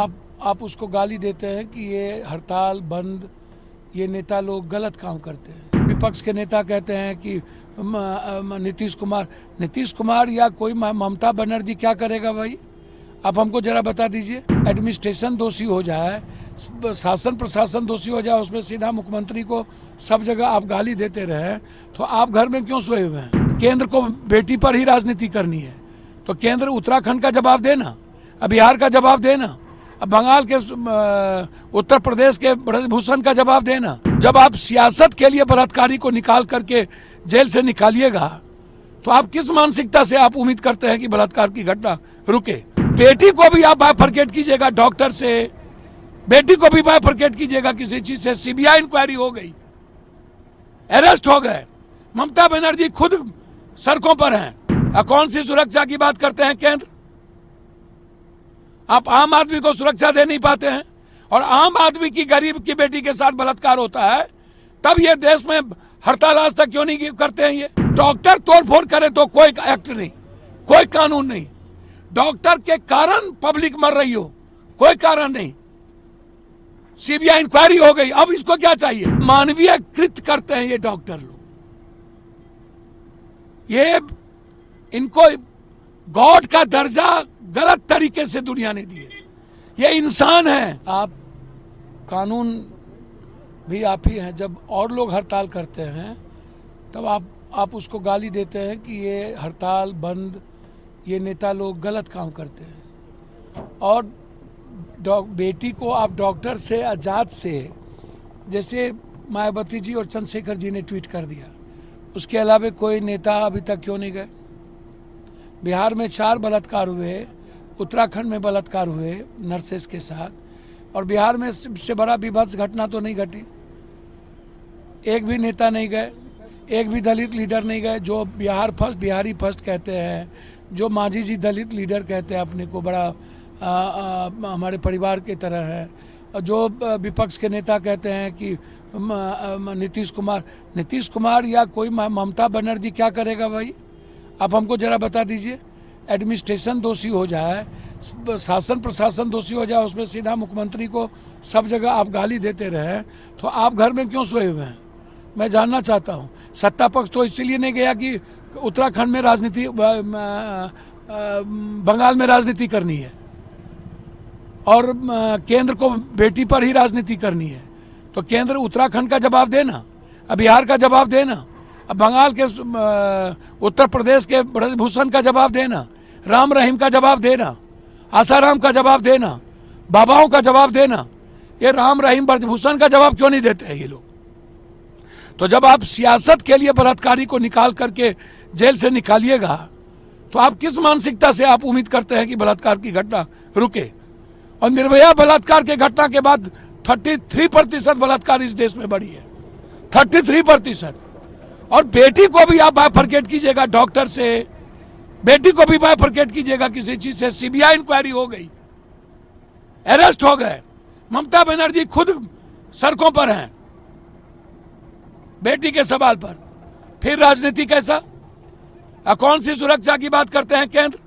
आप उसको गाली देते हैं कि ये हड़ताल बंद, ये नेता लोग गलत काम करते हैं। विपक्ष के नेता कहते हैं कि नीतीश कुमार या कोई ममता बनर्जी क्या करेगा भाई? आप हमको जरा बता दीजिए। एडमिनिस्ट्रेशन दोषी हो जाए, शासन प्रशासन दोषी हो जाए, उसमें सीधा मुख्यमंत्री को सब जगह आप गाली देते रहे, तो आप घर में क्यों सोए हुए हैं? केंद्र को बेटी पर ही राजनीति करनी है तो केंद्र उत्तराखंड का जवाब देना, बिहार का जवाब देना, बंगाल के उत्तर प्रदेश के ब्रजभूषण का जवाब देना। जब आप सियासत के लिए बलात्कारी को निकाल करके जेल से निकालिएगा तो आप किस मानसिकता से आप उम्मीद करते हैं कि बलात्कार की घटना रुके? बेटी को भी आप बाइफरकेट कीजिएगा डॉक्टर से, बेटी को भी बाइफरकेट कीजिएगा किसी चीज से। सीबीआई इंक्वायरी हो गई, अरेस्ट हो गए, ममता बनर्जी खुद सड़कों पर हैं। कौन सी सुरक्षा की बात करते हैं केंद्र? आप आम आदमी को सुरक्षा दे नहीं पाते हैं, और आम आदमी की गरीब की बेटी के साथ बलात्कार होता है, तब ये देश में हड़ताल आज तक क्यों नहीं करते हैं? ये डॉक्टर तोड़फोड़ करे तो कोई एक्ट नहीं, कोई कानून नहीं। डॉक्टर के कारण पब्लिक मर रही हो, कोई कारण नहीं। सीबीआई इंक्वायरी हो गई, अब इसको क्या चाहिए? मानवीय कृत करते हैं ये डॉक्टर लोग। ये इनको गॉड का दर्जा गलत तरीके से दुनिया ने दिए। ये इंसान है। आप कानून भी आप ही हैं। जब और लोग हड़ताल करते हैं तब आप उसको गाली देते हैं कि ये हड़ताल बंद, ये नेता लोग गलत काम करते हैं। और बेटी को आप डॉक्टर से, आजाद से, जैसे मायावती जी और चंद्रशेखर जी ने ट्वीट कर दिया, उसके अलावा कोई नेता अभी तक क्यों नहीं गए? बिहार में 4 बलात्कार हुए, उत्तराखंड में बलात्कार हुए नर्सेस के साथ, और बिहार में सबसे बड़ा विभत्स घटना तो नहीं घटी। एक भी नेता नहीं गए, एक भी दलित लीडर नहीं गए। जो बिहार फर्स्ट, बिहारी फर्स्ट कहते हैं, जो मांझी जी दलित लीडर कहते हैं अपने को, बड़ा हमारे परिवार की तरह है, और जो विपक्ष के नेता कहते हैं कि नीतीश कुमार या कोई ममता बनर्जी क्या करेगा भाई? आप हमको जरा बता दीजिए। एडमिनिस्ट्रेशन दोषी हो जाए, शासन प्रशासन दोषी हो जाए, उसमें सीधा मुख्यमंत्री को सब जगह आप गाली देते रहे, तो आप घर में क्यों सोए हुए हैं? मैं जानना चाहता हूँ। सत्ता पक्ष तो इसलिए नहीं गया कि उत्तराखंड में राजनीति, बंगाल में राजनीति करनी है, और केंद्र को बेटी पर ही राजनीति करनी है, तो केंद्र उत्तराखंड का जवाब देना, बिहार का जवाब देना, बंगाल के उत्तर प्रदेश के ब्रजभूषण का जवाब देना, राम रहीम का जवाब देना, आसाराम का जवाब देना, बाबाओं का जवाब देना। ये राम रहीम ब्रजभूषण का जवाब क्यों नहीं देते हैं ये लोग? तो जब आप सियासत के लिए बलात्कारी को निकाल करके जेल से निकालिएगा तो आप किस मानसिकता से आप उम्मीद करते हैं कि बलात्कार की घटना रुके? और निर्भया बलात्कार के घटना के बाद 33% बलात्कार इस देश में बढ़ी है, 33%। और बेटी को भी आप बाइफरकेट कीजिएगा डॉक्टर से, बेटी को भी बाइफरकेट कीजिएगा किसी चीज से। सीबीआई इंक्वायरी हो गई, अरेस्ट हो गए, ममता बनर्जी खुद सड़कों पर हैं बेटी के सवाल पर। फिर राजनीति कैसा? कौन सी सुरक्षा की बात करते हैं केंद्र?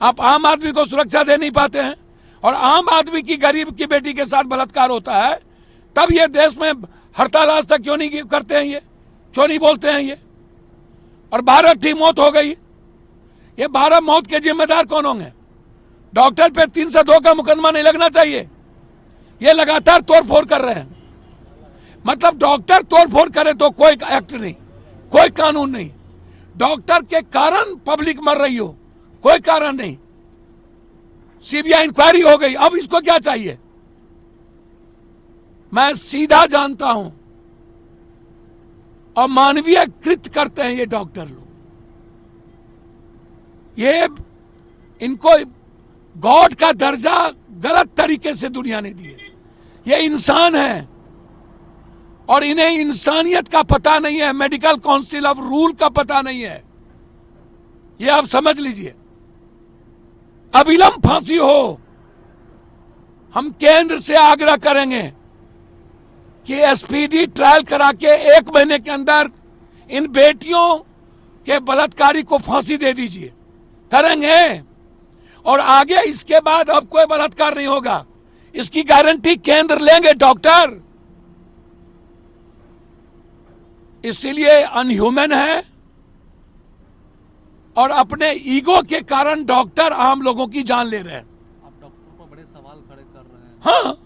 आप आम आदमी को सुरक्षा दे नहीं पाते हैं, और आम आदमी की गरीब की बेटी के साथ बलात्कार होता है, तब ये देश में हड़ताल आज तक क्यों नहीं करते हैं? ये क्यों नहीं बोलते हैं ये? और 12 की मौत हो गई। ये 12 मौत के जिम्मेदार कौन होंगे? डॉक्टर पे 302 का मुकदमा नहीं लगना चाहिए। ये लगातार तोड़फोड़ कर रहे हैं। मतलब डॉक्टर तोड़फोड़ करे तो कोई एक्ट नहीं, कोई कानून नहीं। डॉक्टर के कारण पब्लिक मर रही हो, कोई कारण नहीं। सीबीआई इंक्वायरी हो गई, अब इसको क्या चाहिए? मैं सीधा जानता हूं, और मानवीय कृत करते हैं ये डॉक्टर लोग। ये इनको गॉड का दर्जा गलत तरीके से दुनिया ने दिए। ये इंसान है, और इन्हें इंसानियत का पता नहीं है, मेडिकल काउंसिल ऑफ रूल का पता नहीं है। ये आप समझ लीजिए। अविलंब फांसी हो। हम केंद्र से आग्रह करेंगे कि एसपीडी ट्रायल करा के 1 महीने के अंदर इन बेटियों के बलात्कारी को फांसी दे दीजिए। करेंगे, और आगे इसके बाद अब कोई बलात्कार नहीं होगा, इसकी गारंटी केंद्र लेंगे डॉक्टर। इसीलिए अनह्यूमन है और अपने ईगो के कारण डॉक्टर आम लोगों की जान ले रहे हैं। आप डॉक्टर पर बड़े सवाल खड़े कर रहे हैं। हाँ,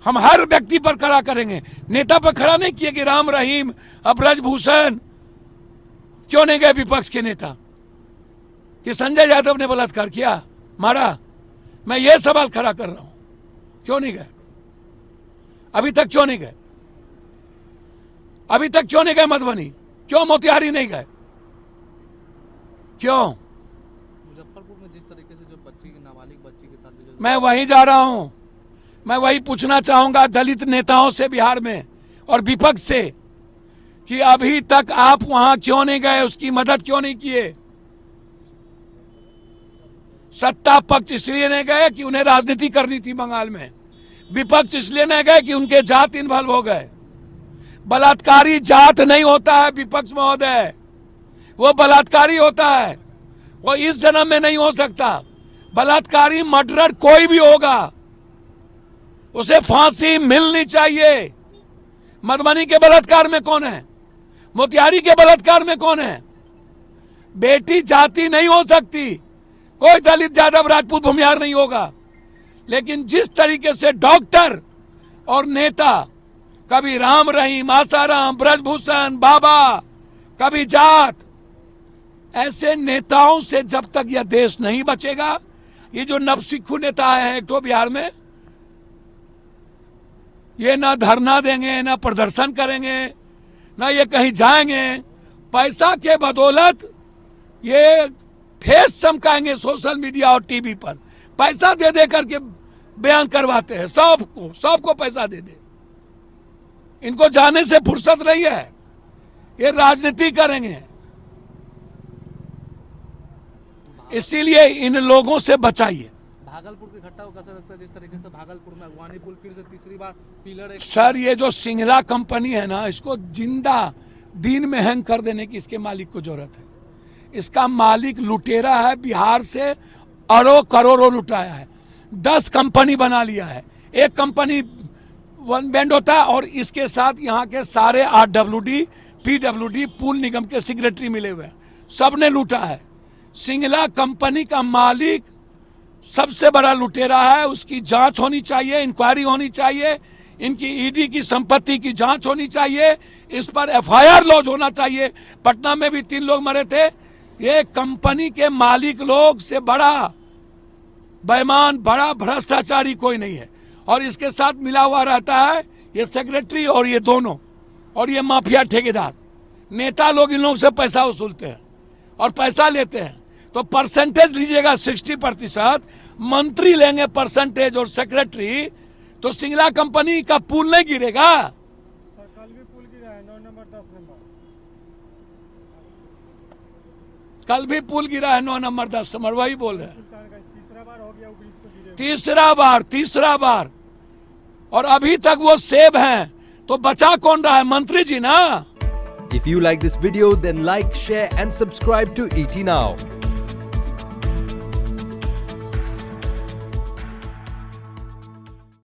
हम हर व्यक्ति पर खड़ा करेंगे, नेता पर खड़ा नहीं किए कि राम रहीम ब्रजभूषण क्यों नहीं गए विपक्ष के नेता, कि संजय यादव ने बलात्कार किया, मारा। मैं ये सवाल खड़ा कर रहा हूं, क्यों नहीं गए? अभी तक क्यों नहीं गए? अभी तक क्यों नहीं गए मधुबनी? क्यों मोतिहारी नहीं गए? क्यों? मुजफ्फरपुर में जिस तरीके से जो बच्ची की नाबालिग बच्ची के साथ जो मैं वहीं जा रहा हूं, मैं वही पूछना चाहूंगा दलित नेताओं से बिहार में और विपक्ष से कि अभी तक आप वहां क्यों नहीं गए, उसकी मदद क्यों नहीं किए? सत्ता पक्ष इसलिए नहीं गए कि उन्हें राजनीति करनी थी बंगाल में, विपक्ष इसलिए नहीं गए कि उनके जात इन्वॉल्व हो गए। बलात्कारी जात नहीं होता है विपक्ष महोदय, वो बलात्कारी होता है, वो इस जन्म में नहीं हो सकता। बलात्कारी मर्डरर कोई भी होगा, उसे फांसी मिलनी चाहिए। मधुबनी के बलात्कार में कौन है? मोतिहारी के बलात्कार में कौन है? बेटी जाति नहीं हो सकती, कोई दलित यादव राजपूत भूमिहार नहीं होगा। लेकिन जिस तरीके से डॉक्टर और नेता, कभी राम रहीम, आसाराम, ब्रजभूषण, बाबा, कभी जात, ऐसे नेताओं से जब तक यह देश नहीं बचेगा, ये जो नवसिखु नेता है एक तो बिहार में, ये ना धरना देंगे, ना प्रदर्शन करेंगे, ना ये कहीं जाएंगे। पैसा के बदौलत ये फेस चमकाएंगे सोशल मीडिया और टीवी पर, पैसा दे दे करके बयान करवाते हैं, सबको पैसा दे दे। इनको जाने से फुर्सत नहीं है, ये राजनीति करेंगे। इसीलिए इन लोगों से बचाइए। भागलपुर की घटना को कैसा लगता है, जिस तरीके से भागलपुर में अगवानी पुल फिर से तीसरी बार पिलर एक सर, ये जो सिंगला कंपनी है ना, इसको जिंदा दिन में हैंग कर देने की इसके मालिक को जरूरत है। इसका मालिक लुटेरा है, बिहार से अरबों करोड़ों लुटाया है, 10 कंपनी बना लिया है। एक कंपनी वन बैंड होता है और इसके साथ यहाँ के सारे RWD, PWD पुल निगम के सेक्रेटरी मिले हुए हैं, सबने लूटा है। सिंगला कंपनी का मालिक सबसे बड़ा लुटेरा है, उसकी जांच होनी चाहिए, इंक्वायरी होनी चाहिए, इनकी ईडी की संपत्ति की जांच होनी चाहिए, इस पर FIR लॉन्च होना चाहिए। पटना में भी 3 लोग मरे थे। ये कंपनी के मालिक लोग से बड़ा बेईमान, बड़ा भ्रष्टाचारी कोई नहीं है, और इसके साथ मिला हुआ रहता है ये सेक्रेटरी और ये दोनों, और ये माफिया ठेकेदार नेता लोग इन लोगों से पैसा वसूलते हैं और पैसा लेते हैं। तो परसेंटेज लीजिएगा 60%, मंत्री लेंगे परसेंटेज और सेक्रेटरी, तो सिंगला कंपनी का पुल नहीं गिरेगा। कल भी पुल गिरा है 9 नंबर 10 नंबर, कल भी पुल गिरा है 9 नंबर 10 नंबर, वही बोल रहे हैं। तीसरा बार हो गया वो ब्रिज को गिरे। तीसरा बार, और अभी तक वो सेब हैं, तो बचा कौन रहा है? मंत्री जी ना। If you like this video, then like, share and subscribe to ET Now.